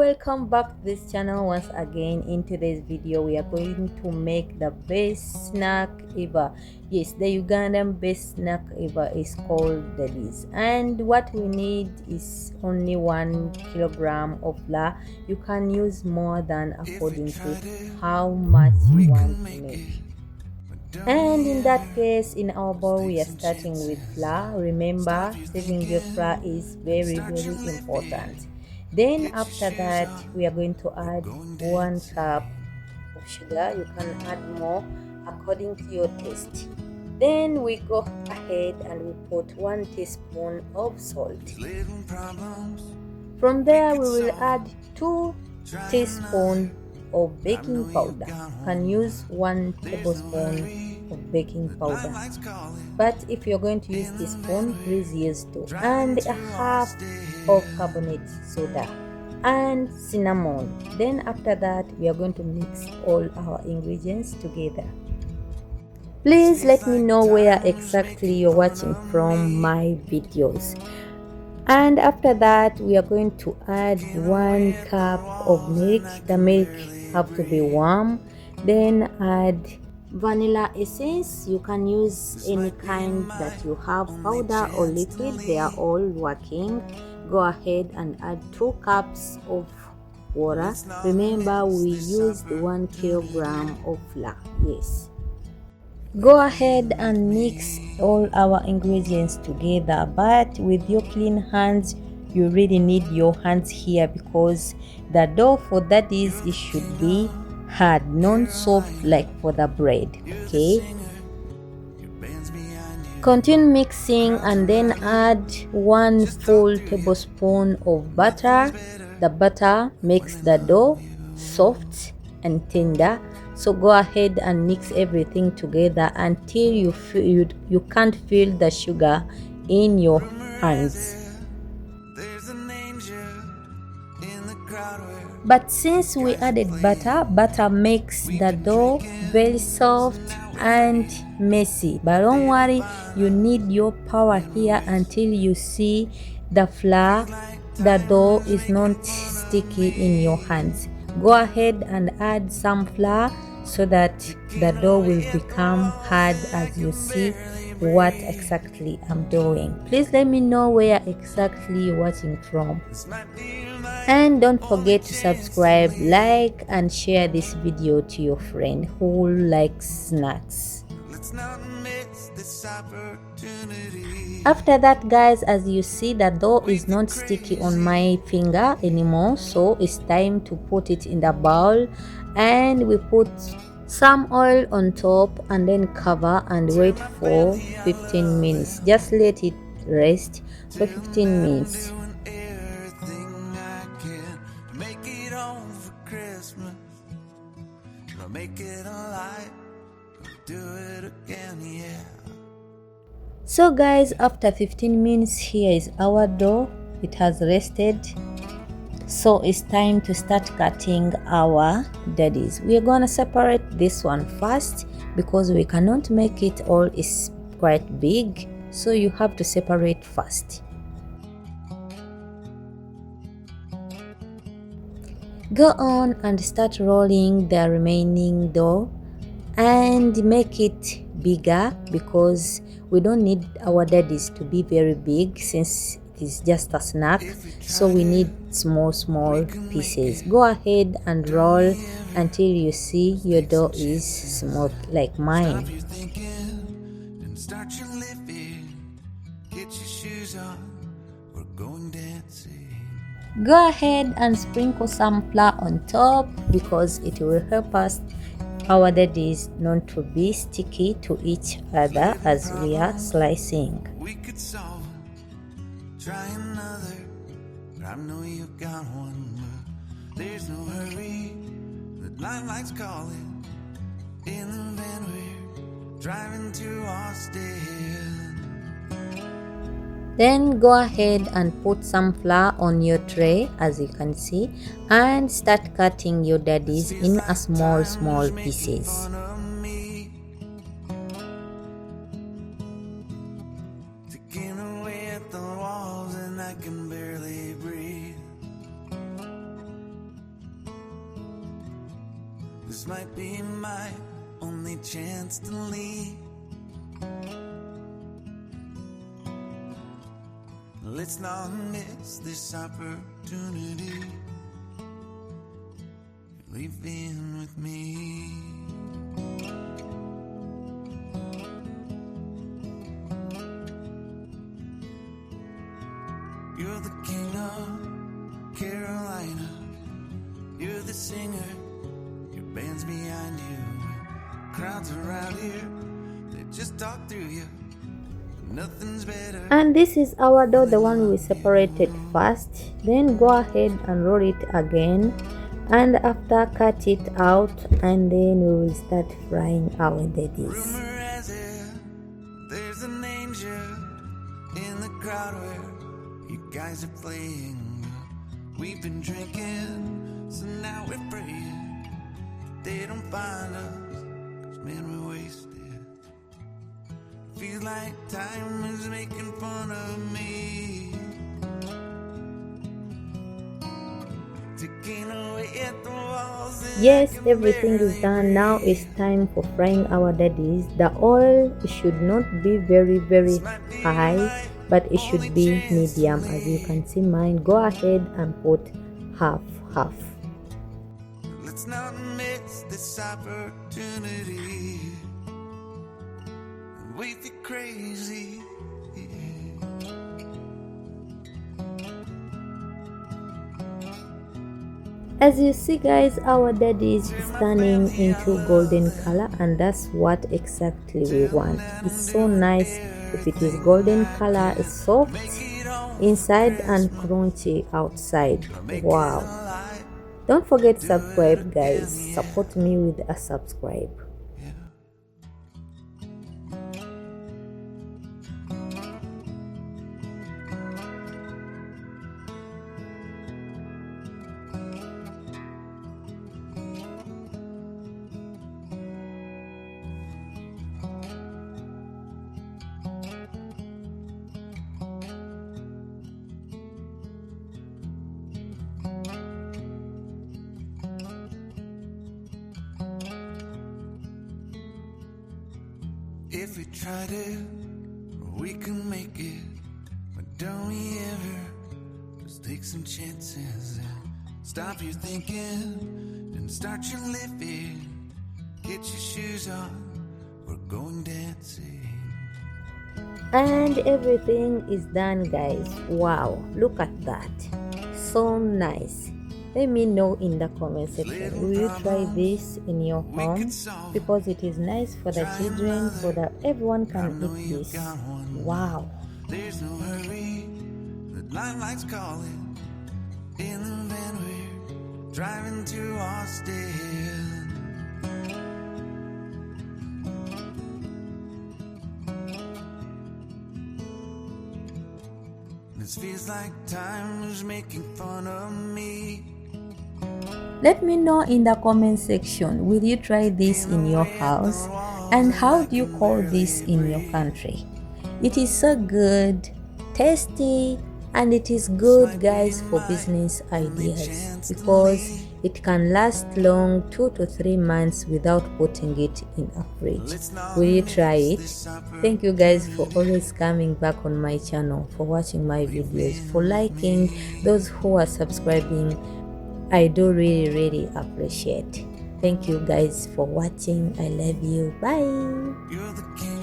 welcome back to this channel once again. In today's video we are going to make the best snack ever. Yes, the Ugandan best snack ever is called Daddies, and what we need is only 1 kilogram of flour. You can use more than according to how much you want to make. And in that case, in our bowl we are starting with flour. Remember, saving your flour is very important. Then after that we are going to add 1 cup of sugar. You can add more according to your taste. Then we go ahead and we put 1 teaspoon of salt. From there we will add 2 teaspoons of baking powder. You can use 1 tablespoon of baking powder, but if you're going to use teaspoon, please use 2, and a half of carbonated soda and cinnamon. Then after that we are going to mix all our ingredients together. Please let me know where exactly you're watching from my videos. And after that we are going to add 1 cup of milk. The milk have to be warm. Then add vanilla essence. You can use any kind that you have, powder or liquid, they are all working. Go ahead and add 2 cups of water. Remember, we used 1 kilogram of flour. Yes, go ahead and mix all our ingredients together, but with your clean hands. You really need your hands here, because the dough for that is, it should be hard, not soft like for the bread. Okay, continue mixing and then add 1 full tablespoon of butter. The butter makes the dough soft and tender. So go ahead and mix everything together until you feel you can't feel the sugar in your hands. But since we added butter makes the dough very soft and messy. But don't worry, you need your power here until you see the flour, the dough is not sticky in your hands. Go ahead and add some flour so that the dough will become hard, as you see what exactly I'm doing. Please let me know where exactly you're watching from. And don't forget to subscribe, like and share this video to your friend who likes snacks. After that, guys, as you see, the dough is not sticky on my finger anymore, so it's time to put it in the bowl. And we put some oil on top and then cover and wait for 15 minutes. Just let it rest for 15 minutes. So guys, after 15 minutes, here is our dough. It has rested, so it's time to start cutting our daddies. We are gonna separate this one first because we cannot make it all, is quite big, so you have to separate first. Go on and start rolling the remaining dough and make it bigger, because we don't need our daddies to be very big since it is just a snack, so we need small pieces. Go ahead and roll until you see your dough is smooth like mine. Go ahead and sprinkle some flour on top, because it will help us our daddies not to be sticky to each other as we are slicing. There's no hurry, the lights calling in the van, we're driving to Austin. Then go ahead and put some flour on your tray, as you can see, and start cutting your daddies in a small pieces. This might be my only chance to leave. Let's not miss this opportunity. Leave in with me. You're the king of Carolina. You're the singer. Your band's behind you. Crowds around here, they just talk through you. Nothing's better. And this is our dough, the one we separated first. Then go ahead and roll it again, and after cut it out, and then we will start frying our daddies. Rumor has it, there's an angel in the crowd where you guys are playing. We've been drinking, so now we're praying they don't find us, 'cause man, we're wasted. Feels like time is making fun of me. Taking away at the walls. Yes, everything is done. Now it's time for frying our daddies. The oil should not be very high, but it should be medium. As you can see mine, go ahead and put half. Let's not miss this opportunity. We feel crazy. As you see guys, our daddies is turning into golden color, and that's what exactly we want. It's so nice. If it is golden color, it's soft inside and crunchy outside. Wow. Don't forget to subscribe guys. Support me with a subscribe. If we tried it, we can make it. But don't we ever just take some chances and stop your thinking and start your living. Get your shoes on, we're going dancing. And everything is done guys. Wow, look at that. So nice. Let me know in the comment section, will you try this in your home? Because it is nice for the children, so that everyone can eat this. Wow. There's no hurry, the limelight's calling. In the van we're driving to Austin. This feels like time is making fun of me. Let me know in the comment section, will you try this in your house? And how do you call this in your country? It is so good, tasty, and it is good guys for business ideas, because it can last long 2 to 3 months without putting it in a fridge. Will you try it? Thank you guys for always coming back on my channel, for watching my videos, for liking, those who are subscribing. I do really appreciate. Thank you guys for watching. I love you. Bye.